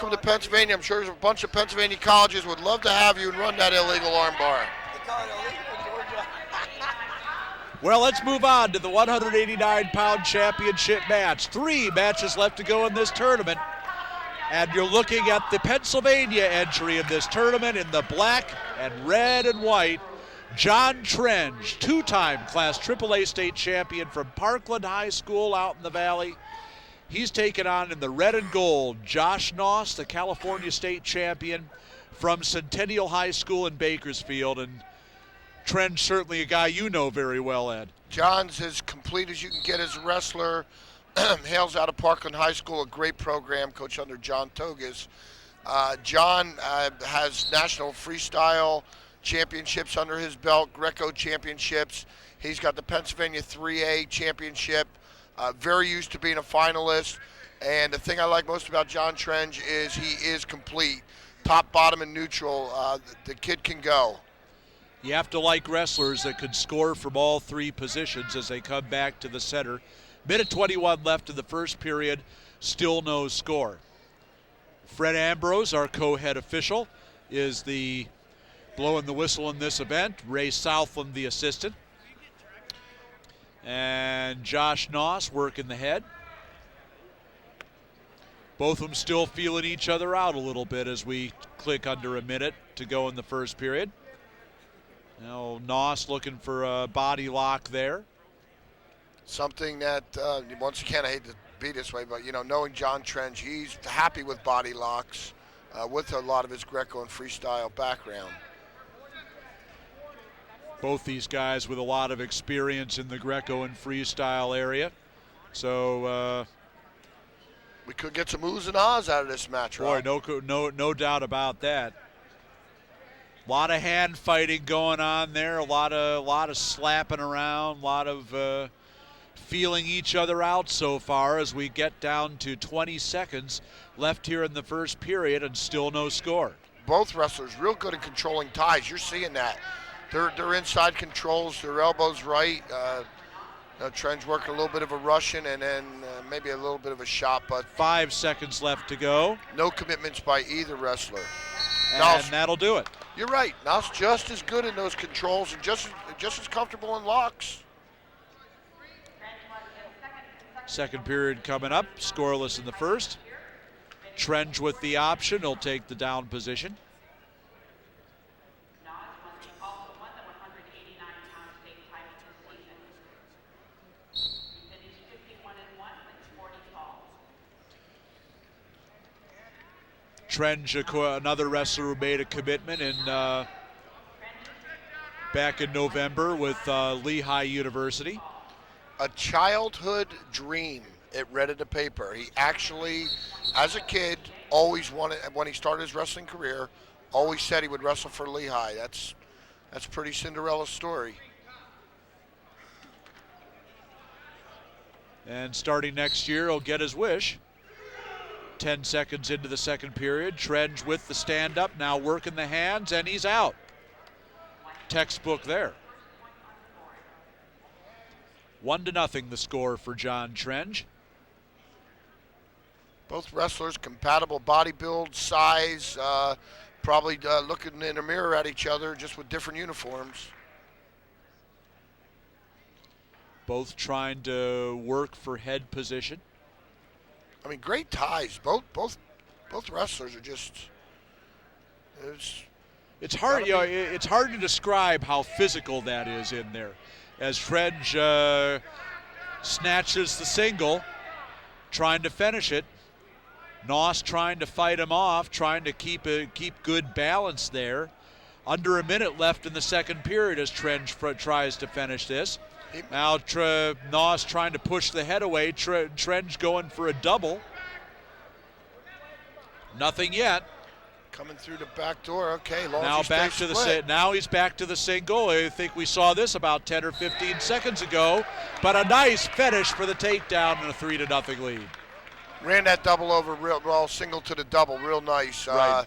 welcome to Pennsylvania. I'm sure there's a bunch of Pennsylvania colleges would love to have you and run that illegal armbar. Well, let's move on to the 189-pound championship match. 3 matches left to go in this tournament. And you're looking at the Pennsylvania entry in this tournament in the black and red and white. John Trenge, 2-time Class AAA state champion from Parkland High School out in the Valley. He's taken on in the red and gold Josh Naus, the California state champion from Centennial High School in Bakersfield. And Trenge, certainly a guy you know very well, Ed. John's as complete as you can get as a wrestler. Hails out of Parkland High School, a great program, coached under John Togas. John has national freestyle championships under his belt, Greco championships. He's got the Pennsylvania 3A championship. Very used to being a finalist. And the thing I like most about John Trenge is he is complete. Top, bottom, and neutral. The kid can go. You have to like wrestlers that can score from all 3 positions as they come back to the center. Minute 21 left in the first period, still no score. Fred Ambrose, our co-head official, is the blowing the whistle in this event. Ray Southland, the assistant. And Josh Naus working the head. Both of them still feeling each other out a little bit as we click under a minute to go in the first period. Now Naus looking for a body lock there. Something that, once again, I hate to be this way, but, knowing John Trenge, he's happy with body locks with a lot of his Greco and freestyle background. Both these guys with a lot of experience in the Greco and freestyle area. So we could get some oohs and ahs out of this match, right? Boy, no doubt about that. A lot of hand fighting going on there, a lot of slapping around, a lot of feeling each other out so far as we get down to 20 seconds left here in the first period and still no score. Both wrestlers real good at controlling ties. You're seeing that. They're inside controls, their elbows right. Trenge working a little bit of a Russian and then maybe a little bit of a shot, but 5 seconds left to go. No commitments by either wrestler. And Naus, that'll do it. You're right. Naus just as good in those controls and just as comfortable in locks. Second period coming up, scoreless in the first. Trenge with the option, he'll take the down position. Trenge, another wrestler who made a commitment back in November with Lehigh University. A childhood dream, it read in the paper. He actually, as a kid, always wanted, when he started his wrestling career, always said he would wrestle for Lehigh. That's a pretty Cinderella story. And starting next year, he'll get his wish. 10 seconds into the second period, Trenge with the stand-up, now working the hands, and he's out. Textbook there. 1-0 the score for John Trenge. Both wrestlers, compatible body build, size, probably looking in a mirror at each other, just with different uniforms. Both trying to work for head position. I mean, great ties. Both wrestlers are just. It's hard. It's hard to describe how physical that is in there, as Trenge snatches the single, trying to finish it. Naus trying to fight him off, trying to keep good balance there. Under a minute left in the second period as Trenge tries to finish this. Now Naus trying to push the head away. Trenge going for a double. Nothing yet. Coming through the back door. Okay, now back to now he's back to the single. I think we saw this about 10 or 15 seconds ago. But a nice finish for the takedown and a 3-0 lead. Ran that double over real well, single to the double, real nice. Right.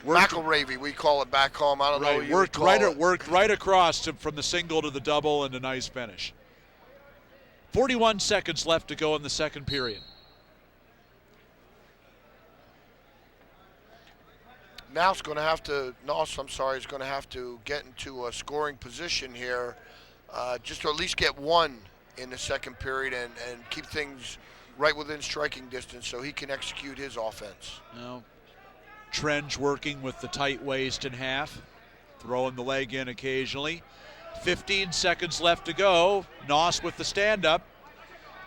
McElravy, we call it back home. I don't know what you worked call it. Worked right across from the single to the double and a nice finish. 41 seconds left to go in the second period. Naus is going to have to get into a scoring position here, just to at least get one in the second period and keep things right within striking distance so he can execute his offense. Now, Trenge working with the tight waist in half, throwing the leg in occasionally. 15 seconds left to go. Naus with the stand-up.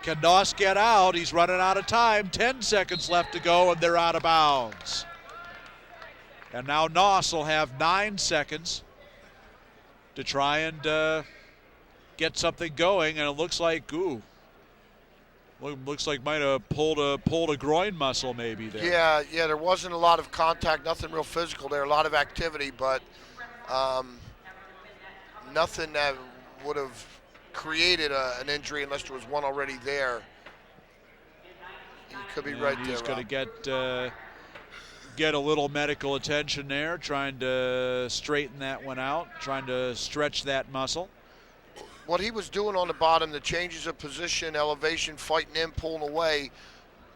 Can Naus get out? He's running out of time. 10 seconds left to go, and they're out of bounds. And now Naus will have 9 seconds to try and get something going, and it looks like, looks like might have pulled a groin muscle maybe there. Yeah, there wasn't a lot of contact, nothing real physical there, a lot of activity, but nothing that would have created an injury unless there was one already there. You could be right there. He's going to get a little medical attention there, trying to straighten that one out, trying to stretch that muscle. What he was doing on the bottom, the changes of position, elevation, fighting in, pulling away,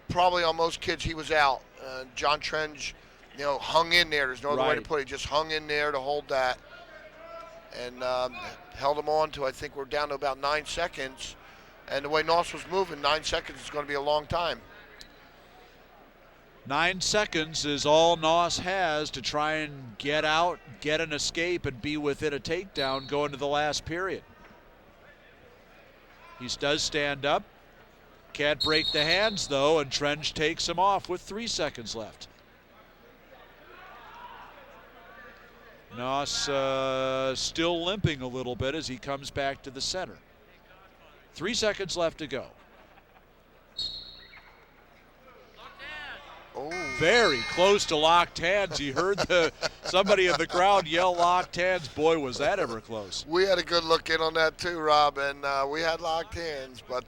probably on most kids he was out. John Trenge, hung in there. There's no other way to put it. He just hung in there to hold that and held him on to, I think we're down to about 9 seconds. And the way Naus was moving, 9 seconds is going to be a long time. 9 seconds is all Naus has to try and get out, get an escape, and be within a takedown going to the last period. He does stand up. Can't break the hands, though, and Trenge takes him off with 3 seconds left. Naus still limping a little bit as he comes back to the center. 3 seconds left to go. Oh. Very close to locked hands. He heard somebody in the crowd yell locked hands. Boy, was that ever close. We had a good look in on that too, Rob, and we had locked hands. But,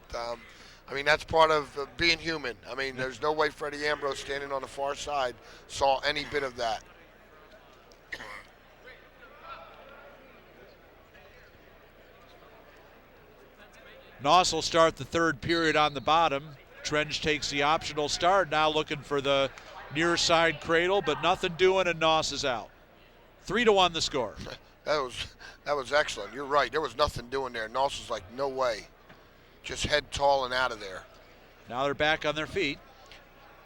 that's part of being human. There's no way Freddie Ambrose standing on the far side saw any bit of that. Naus will start the third period on the bottom. Trenge takes the optional start, now looking for the near side cradle, but nothing doing, and Naus is out. 3-1 the score. That was excellent. You're right. There was nothing doing there. Naus was like, no way. Just head tall and out of there. Now they're back on their feet.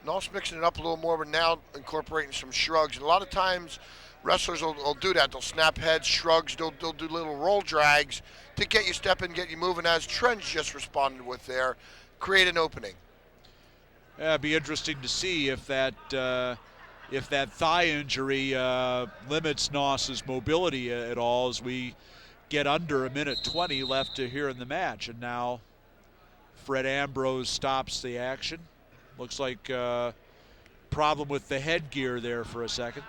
Naus mixing it up a little more, but now incorporating some shrugs. And a lot of times wrestlers will do that. They'll snap heads, shrugs. They'll do little roll drags to get you stepping, get you moving, as Trenge just responded with there. Create an opening. Yeah, it'd be interesting to see if that thigh injury limits Naus's mobility at all as we get under 1:20 left to here in the match. And now Fred Ambrose stops the action. Looks like problem with the headgear there for a second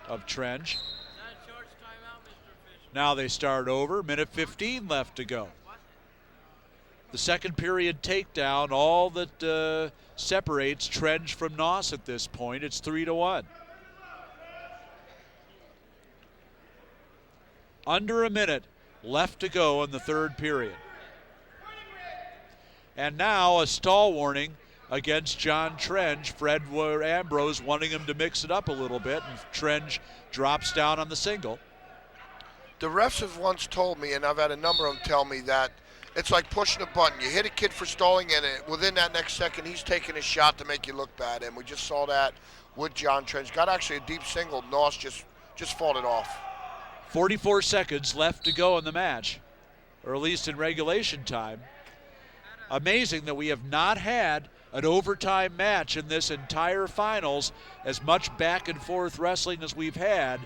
of Trenge. Now they start over. 1:15 left to go. The second period takedown, all that separates Trenge from Naus at this point. It's 3-1. Under a minute left to go in the third period. And now a stall warning against John Trenge. Fred Ambrose wanting him to mix it up a little bit, and Trenge drops down on the single. The refs have once told me, and I've had a number of them tell me, that it's like pushing a button. You hit a kid for stalling, and within that next second, he's taking a shot to make you look bad. And we just saw that with John Trenge. Got actually a deep single. Naus just fought it off. 44 seconds left to go in the match, or at least in regulation time. Amazing that we have not had an overtime match in this entire finals, as much back and forth wrestling as we've had,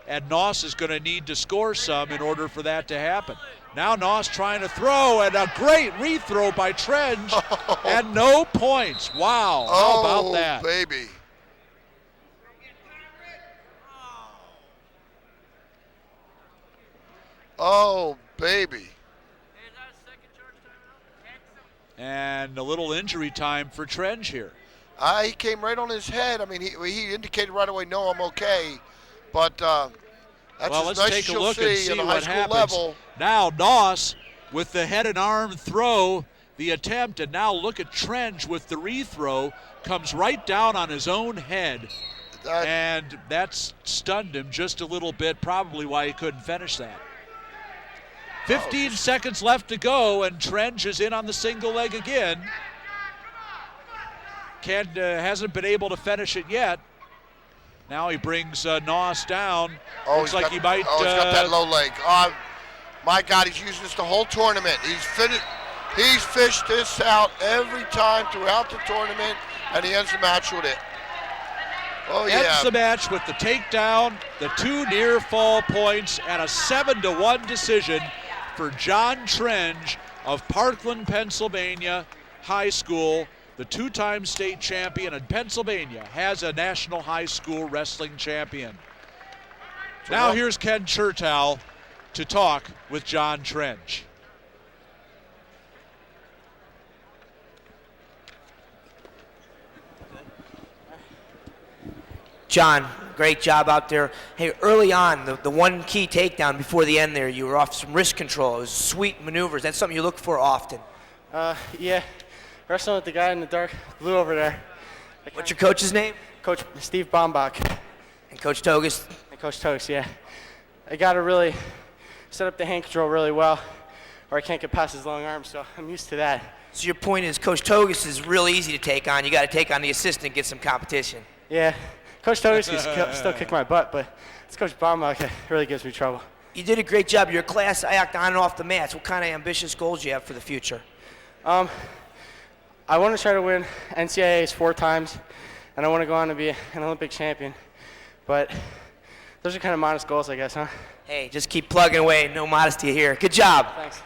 and Naus is going to need to score some in order for that to happen. Now Naus trying to throw, and a great rethrow by Trenge, and no points. Wow, how about that? Oh, baby. Oh, baby. And a little injury time for Trenge here. He came right on his head. He indicated right away, no, I'm okay. But that's let's nice take a look and see what happens. Level. Now Naus with the head and arm throw, the attempt, and now look at Trenge with the rethrow, comes right down on his own head. And that's stunned him just a little bit, probably why he couldn't finish that. 15 seconds left to go, and Trenge is in on the single leg again. Hasn't been able to finish it yet. Now he brings Naus down. Looks like he might. He's got that low leg. My God, he's using this the whole tournament. He's fished this out every time throughout the tournament, and he ends the match with it. Oh, yeah. Ends the match with the takedown, the 2 near fall points, and a 7-1 decision for John Trenge of Parkland, Pennsylvania High School. The 2-time state champion, and Pennsylvania has a national high school wrestling champion. Now here's Ken Chertow to talk with John Trenge. John, great job out there. Hey, early on, the one key takedown before the end there, you were off some wrist control. It was sweet maneuvers. That's something you look for often. Yeah, wrestling with the guy in the dark blue over there. What's your coach's name? Coach Steve Bombach. And Coach Togus? And Coach Togus, yeah. I got to really set up the hand control really well, or I can't get past his long arms, so I'm used to that. So your point is Coach Togus is real easy to take on. You got to take on the assistant, get some competition. Yeah. Coach Togus can still kick my butt, but it's Coach Bombach that really gives me trouble. You did a great job. You're a class act on and off the mats. What kind of ambitious goals do you have for the future? I want to try to win NCAAs 4 times, and I want to go on to be an Olympic champion. But those are kind of modest goals, I guess, huh? Hey, just keep plugging away. No modesty here. Good job. Thanks.